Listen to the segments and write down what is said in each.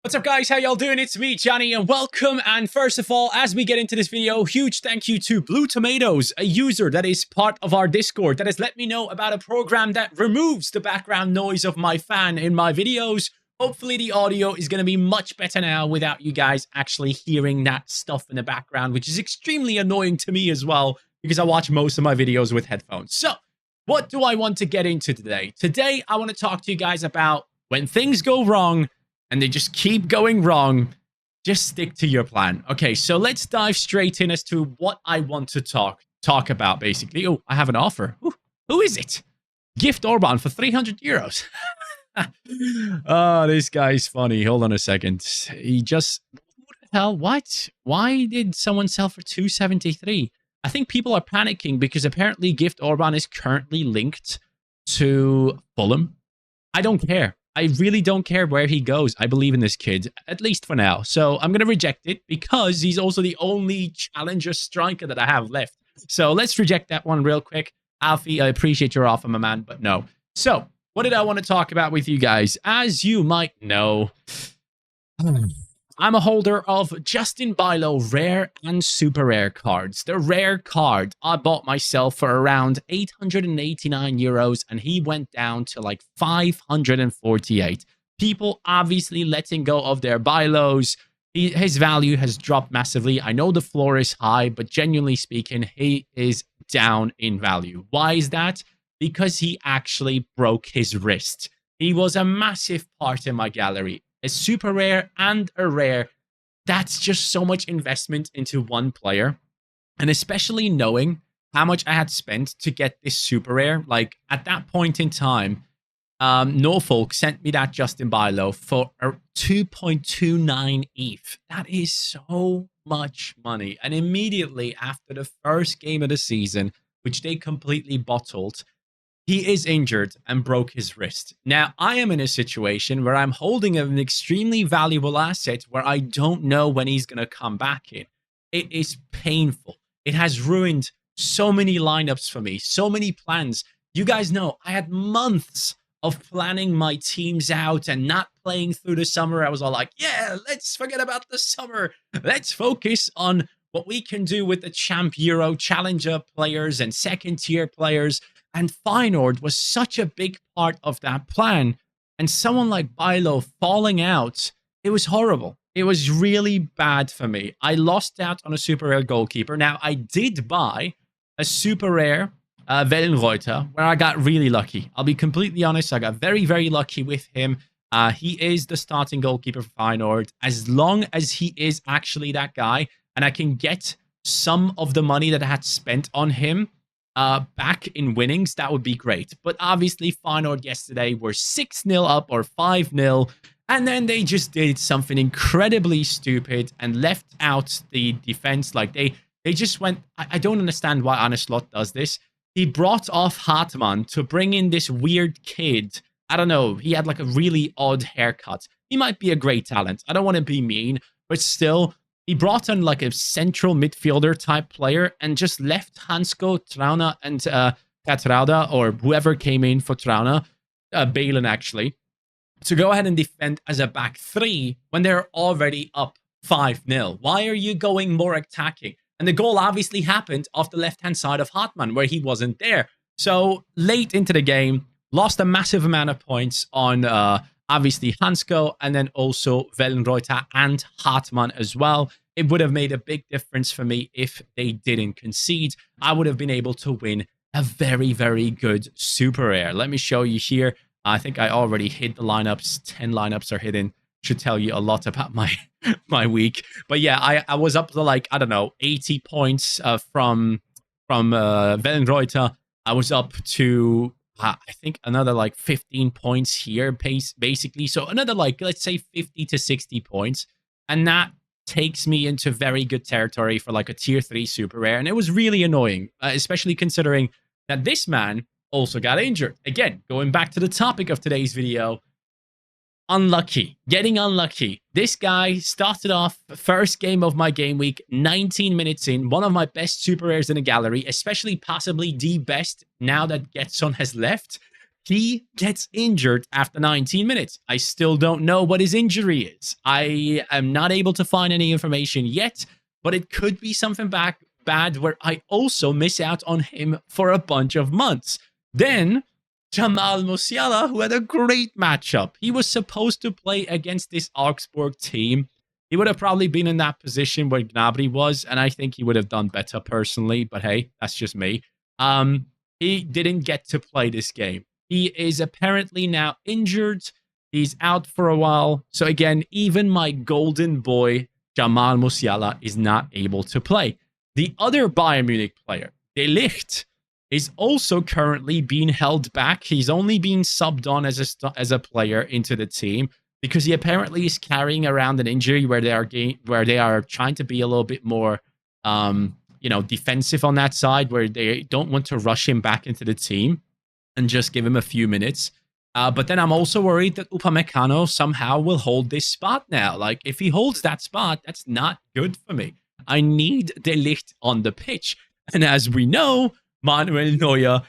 What's up, guys? How y'all doing? It's me, Johnny, and welcome. And first of all, as we get into this video, huge thank you to Blue Tomatoes, a user that is part of our Discord that has let me know about a program that removes the background noise of my fan in my videos. Hopefully the audio is going to be much better now without you guys actually hearing that stuff in the background, which is extremely annoying to me as well, because I watch most of my videos with headphones. So what do I want to get into today? Today, I want to talk to you guys about when things go wrong and they just keep going wrong, just stick to your plan. Okay, so let's dive straight in as to what I want to talk about, basically. Oh, I have an offer. Who is it? Gift Orban for 300 euros. Oh, this guy's funny. Hold on a second. He just... What the hell? What? Why did someone sell for 273? I think people are panicking because apparently Gift Orban is currently linked to Fulham. I don't care. I really don't care where he goes. I believe in this kid, at least for now. So I'm going to reject it because he's also the only challenger striker that I have left. So let's reject that one real quick. Alfie, I appreciate your offer, my man, but no. So what did I want to talk about with you guys? As you might know, I'm a holder of Justin Bilo rare and super rare cards. The rare card I bought myself for around 889 euros and he went down to like 548. People obviously letting go of their Bilos. His value has dropped massively. I know the floor is high, but genuinely speaking, he is down in value. Why is that? Because he actually broke his wrist. He was a massive part in my gallery. A super rare and a rare. That's just so much investment into one player. And especially knowing how much I had spent to get this super rare. Like at that point in time, Norfolk sent me that Justin Bilo for 2.29 ETH. That is so much money. And immediately after the first game of the season, which they completely bottled, he is injured and broke his wrist. Now, I am in a situation where I'm holding an extremely valuable asset where I don't know when he's going to come back in. It is painful. It has ruined so many lineups for me, so many plans. You guys know I had months of planning my teams out and not playing through the summer. I was all like, yeah, let's forget about the summer. Let's focus on what we can do with the Champ Euro Challenger players and second tier players. And Feyenoord was such a big part of that plan. And someone like Bilo falling out, it was horrible. It was really bad for me. I lost out on a super rare goalkeeper. Now, I did buy a super rare Wellenreuter, where I got really lucky. I'll be completely honest. I got very, very lucky with him. He is the starting goalkeeper for Feyenoord. As long as he is actually that guy, and I can get some of the money that I had spent on him back in winnings, that would be great. But obviously, Feyenoord yesterday were 6-0 up or 5-0, and then they just did something incredibly stupid and left out the defense. Like they just went. I don't understand why Arne Slot does this. He brought off Hartmann to bring in this weird kid. I don't know. He had like a really odd haircut. He might be a great talent. I don't want to be mean, but still. He brought in like a central midfielder type player and just left Hansko, Trauna, and Katrauda, or whoever came in for Trauna, Balen actually, to go ahead and defend as a back three when they're already up 5-0. Why are you going more attacking? And the goal obviously happened off the left-hand side of Hartmann where he wasn't there. So late into the game, lost a massive amount of points on obviously Hansko, and then also Wellenreuter and Hartmann as well. It would have made a big difference for me if they didn't concede. I would have been able to win a very, very good super rare. Let me show you here. I think I already hit the lineups. 10 lineups are hidden. Should tell you a lot about my week. But yeah, I was up to like, I don't know, 80 points from Wellenreuter. I was up to... I think another like 15 points here, basically. So another like, let's say 50 to 60 points. And that takes me into very good territory for like a tier 3 super rare. And it was really annoying, especially considering that this man also got injured. Again, going back to the topic of today's video, unlucky, getting unlucky. This guy started off first game of my game week, 19 minutes in, one of my best super rares in the gallery, especially possibly the best now that Getson has left. He gets injured after 19 minutes. I still don't know what his injury is. I am not able to find any information yet, but it could be something bad where I also miss out on him for a bunch of months. Then Jamal Musiala, who had a great matchup. He was supposed to play against this Augsburg team. He would have probably been in that position where Gnabry was, and I think he would have done better personally, but hey, that's just me. He didn't get to play this game. He is apparently now injured. He's out for a while. So again, even my golden boy, Jamal Musiala, is not able to play. The other Bayern Munich player, De Ligt, is also currently being held back. He's only being subbed on as a player into the team because he apparently is carrying around an injury where they are trying to be a little bit more defensive on that side, where they don't want to rush him back into the team and just give him a few minutes. But then I'm also worried that Upamecano somehow will hold this spot now. Like, if he holds that spot, that's not good for me. I need De Ligt on the pitch. And as we know, Manuel Neuer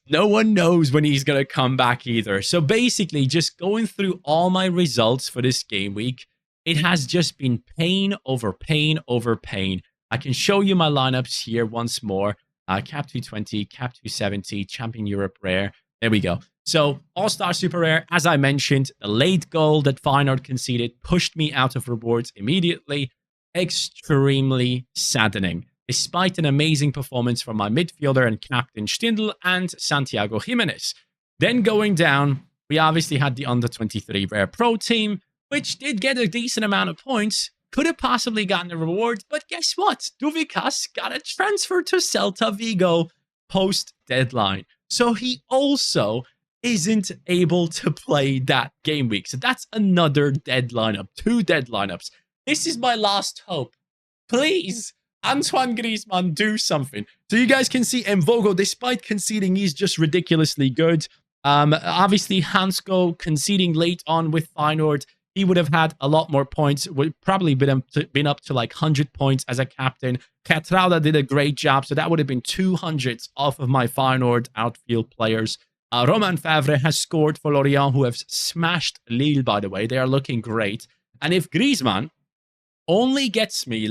no one knows when he's going to come back either. So basically, just going through all my results for this game week, it has just been pain over pain over pain. I can show you my lineups here once more. Cap 220, Cap 270, Champion Europe Rare. There we go. So, All-Star Super Rare, as I mentioned, the late goal that Feyenoord conceded pushed me out of rewards immediately. Extremely saddening, despite an amazing performance from my midfielder and captain Stindl and Santiago Jimenez. Then going down, we obviously had the Under-23 Rare Pro team, which did get a decent amount of points. Could have possibly gotten a reward, but guess what? Duvikas got a transfer to Celta Vigo post-deadline. So he also isn't able to play that game week. So that's another dead lineup, 2 dead lineups. This is my last hope. Please, Antoine Griezmann, do something. So you guys can see Mvogo, despite conceding, he's just ridiculously good. Obviously, Hansko conceding late on with Feyenoord, he would have had a lot more points, would probably been up to like 100 points as a captain. Catrauda did a great job, so that would have been 200s off of my Feyenoord outfield players. Romain Favre has scored for Lorient, who have smashed Lille, by the way. They are looking great. And if Griezmann only gets me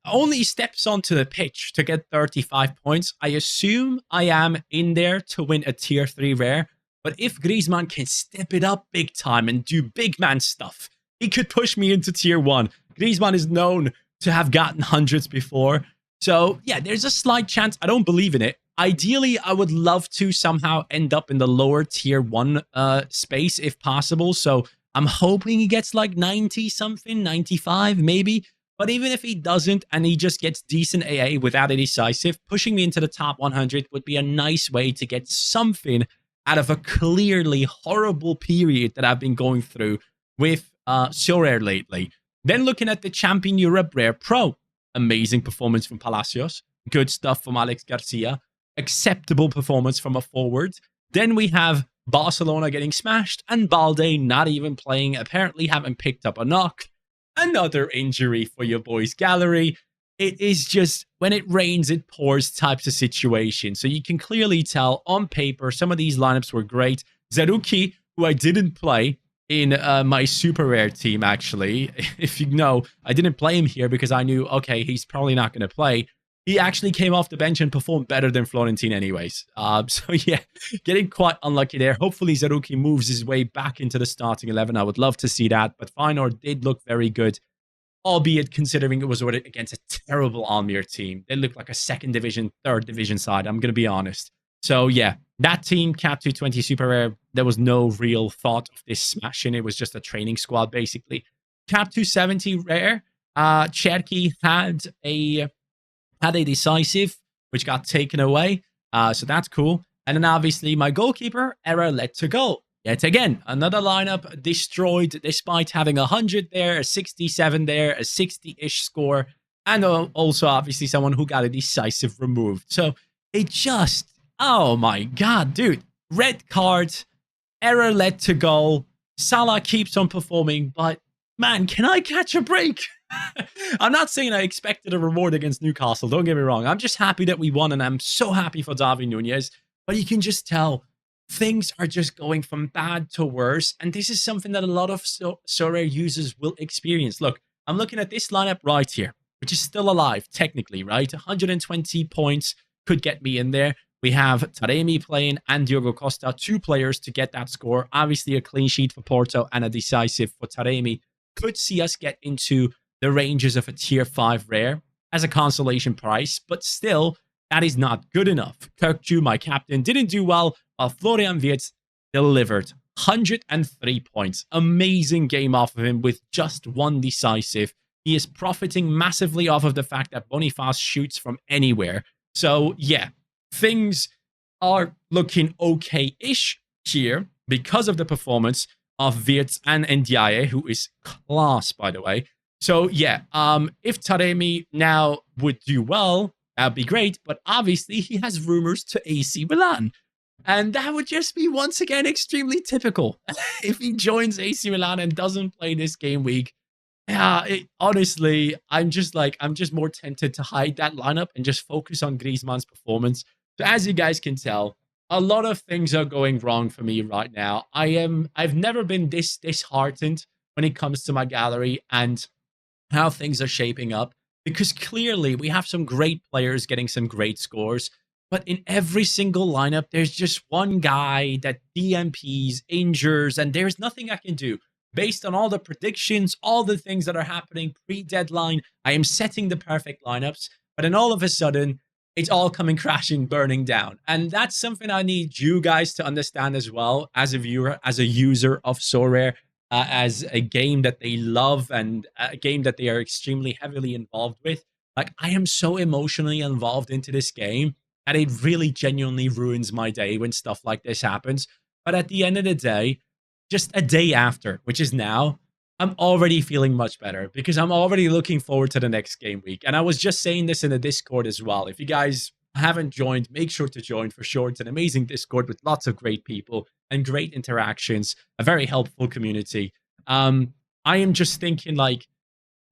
only steps onto the pitch to get 35 points, I assume I am in there to win a tier 3 rare. But if Griezmann can step it up big time and do big man stuff, he could push me into tier 1. Griezmann is known to have gotten hundreds before. So yeah, there's a slight chance. I don't believe in it. Ideally, I would love to somehow end up in the lower tier 1 space if possible. So I'm hoping he gets like 90 something, 95 maybe. But even if he doesn't and he just gets decent AA without a decisive, pushing me into the top 100 would be a nice way to get something out of a clearly horrible period that I've been going through with Sorare lately. Then looking at the Champion Europe Rare Pro. Amazing performance from Palacios. Good stuff from Alex Garcia. Acceptable performance from a forward. Then we have Barcelona getting smashed and Balde not even playing, apparently having picked up a knock. Another injury for your boys' gallery. It is just, when it rains, it pours types of situation. So you can clearly tell on paper, some of these lineups were great. Zerouki, who I didn't play in my super rare team, actually. If you know, I didn't play him here because I knew, okay, he's probably not going to play. He actually came off the bench and performed better than Florentin anyways. So yeah, getting quite unlucky there. Hopefully Zerouki moves his way back into the starting 11. I would love to see that. But Feyenoord did look very good, albeit considering it was against a terrible Almere team. They looked like a 2nd division, 3rd division side, I'm going to be honest. So yeah, that team, Cap 220 Super Rare, there was no real thought of this smashing. It was just a training squad, basically. Cap 270 Rare, Cherki had a decisive, which got taken away. So that's cool. And then obviously my goalkeeper, Error led to goal. Yet again, another lineup destroyed despite having 100 there, a 67 there, a 60-ish score, and also obviously someone who got a decisive removed. So it just, oh my god, dude. Red card, Error led to goal. Salah keeps on performing, but man, can I catch a break? I'm not saying I expected a reward against Newcastle, don't get me wrong. I'm just happy that we won, and I'm so happy for David Nunez. But you can just tell things are just going from bad to worse. And this is something that a lot of Sorare users will experience. Look, I'm looking at this lineup right here, which is still alive, technically, right? 120 points could get me in there. We have Taremi playing and Diogo Costa, 2 players to get that score. Obviously, a clean sheet for Porto and a decisive for Taremi could see us get into the ranges of a tier 5 rare as a consolation prize, but still, that is not good enough. Kirkju, my captain, didn't do well, while Florian Wirtz delivered 103 points. Amazing game off of him with just 1 decisive. He is profiting massively off of the fact that Boniface shoots from anywhere. So, yeah, things are looking okay-ish here because of the performance of Wirtz and Ndiaye, who is class, by the way. So, yeah, if Taremi now would do well, that'd be great. But obviously, he has rumors to AC Milan. And that would just be, once again, extremely typical. If he joins AC Milan and doesn't play this game week, yeah, honestly, I'm just more tempted to hide that lineup and just focus on Griezmann's performance. So as you guys can tell, a lot of things are going wrong for me right now. I've never been this disheartened when it comes to my gallery and how things are shaping up, because clearly we have some great players getting some great scores. But in every single lineup, there's just one guy that DMPs, injures, and there's nothing I can do. Based on all the predictions, all the things that are happening pre-deadline, I am setting the perfect lineups, but then all of a sudden, it's all coming crashing, burning down. And that's something I need you guys to understand as well, as a viewer, as a user of Sorare, as a game that they love and a game that they are extremely heavily involved with. Like, I am so emotionally involved into this game, and it really genuinely ruins my day when stuff like this happens. But at the end of the day, just a day after, which is now, I'm already feeling much better because I'm already looking forward to the next game week. And I was just saying this in the Discord as well. If you guys haven't joined, make sure to join for sure. It's an amazing Discord with lots of great people and great interactions, a very helpful community. I am just thinking, like,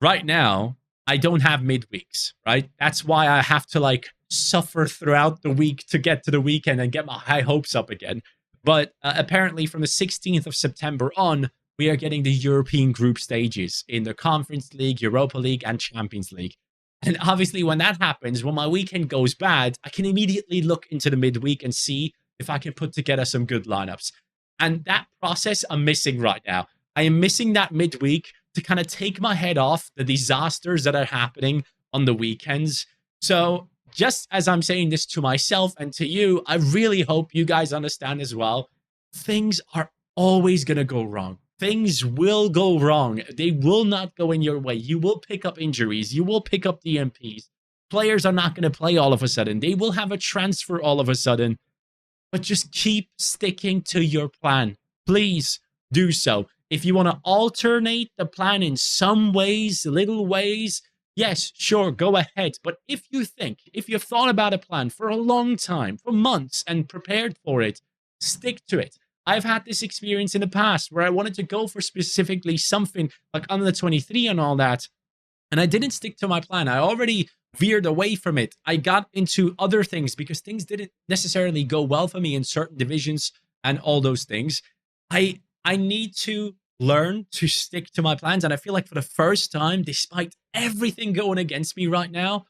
right now, I don't have midweeks, right? That's why I have to, like, suffer throughout the week to get to the weekend and get my high hopes up again. But apparently from the 16th of September on, we are getting the European group stages in the Conference League, Europa League, and Champions League. And obviously when that happens, when my weekend goes bad, I can immediately look into the midweek and see if I can put together some good lineups. And that process I'm missing right now. I am missing that midweek to kind of take my head off the disasters that are happening on the weekends. So just as I'm saying this to myself and to you, I really hope you guys understand as well. Things are always going to go wrong. Things will go wrong. They will not go in your way. You will pick up injuries. You will pick up DMPs. Players are not going to play all of a sudden. They will have a transfer all of a sudden. But just keep sticking to your plan. Please do so. If you want to alternate the plan in some ways, little ways, yes, sure, go ahead. But if you've thought about a plan for a long time, for months, and prepared for it, stick to it. I've had this experience in the past where I wanted to go for specifically something like under 23 and all that, and I didn't stick to my plan. I already veered away from it. I got into other things because things didn't necessarily go well for me in certain divisions and all those things. I need to learn to stick to my plans. And I feel like for the first time, despite everything going against me right now,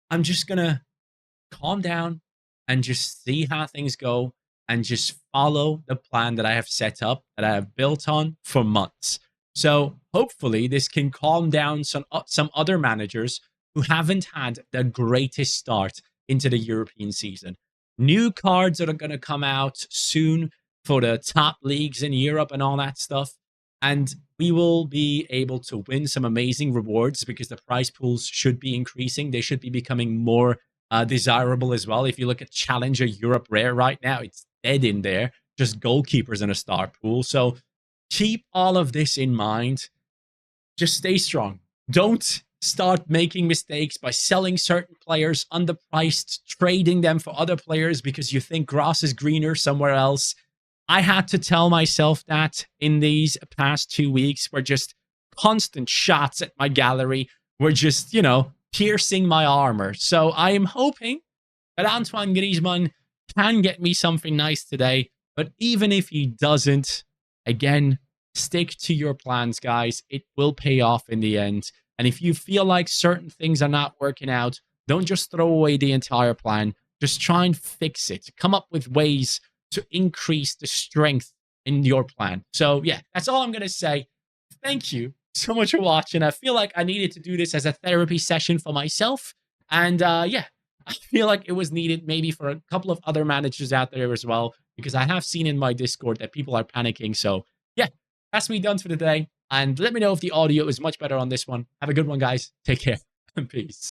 I'm just going to calm down and just see how things go and just follow the plan that I have set up, that I have built on for months. So hopefully this can calm down some other managers who haven't had the greatest start into the European season. New cards that are going to come out soon for the top leagues in Europe and all that stuff. And we will be able to win some amazing rewards because the prize pools should be increasing. They should be becoming more desirable as well. If you look at Challenger Europe Rare right now, it's dead in there. Just goalkeepers in a star pool. So keep all of this in mind. Just stay strong. Don't start making mistakes by selling certain players underpriced, trading them for other players because you think grass is greener somewhere else. I had to tell myself that in these past 2 weeks where just constant shots at my gallery were just, piercing my armor. So I am hoping that Antoine Griezmann can get me something nice today. But even if he doesn't, again, stick to your plans, guys. It will pay off in the end. And if you feel like certain things are not working out, don't just throw away the entire plan. Just try and fix it. Come up with ways to increase the strength in your plan. So, yeah, that's all I'm going to say. Thank you so much for watching. I feel like I needed to do this as a therapy session for myself. And yeah, I feel like it was needed maybe for a couple of other managers out there as well, because I have seen in my Discord that people are panicking. So, yeah, that's me done for today. And let me know if the audio is much better on this one. Have a good one, guys. Take care and peace.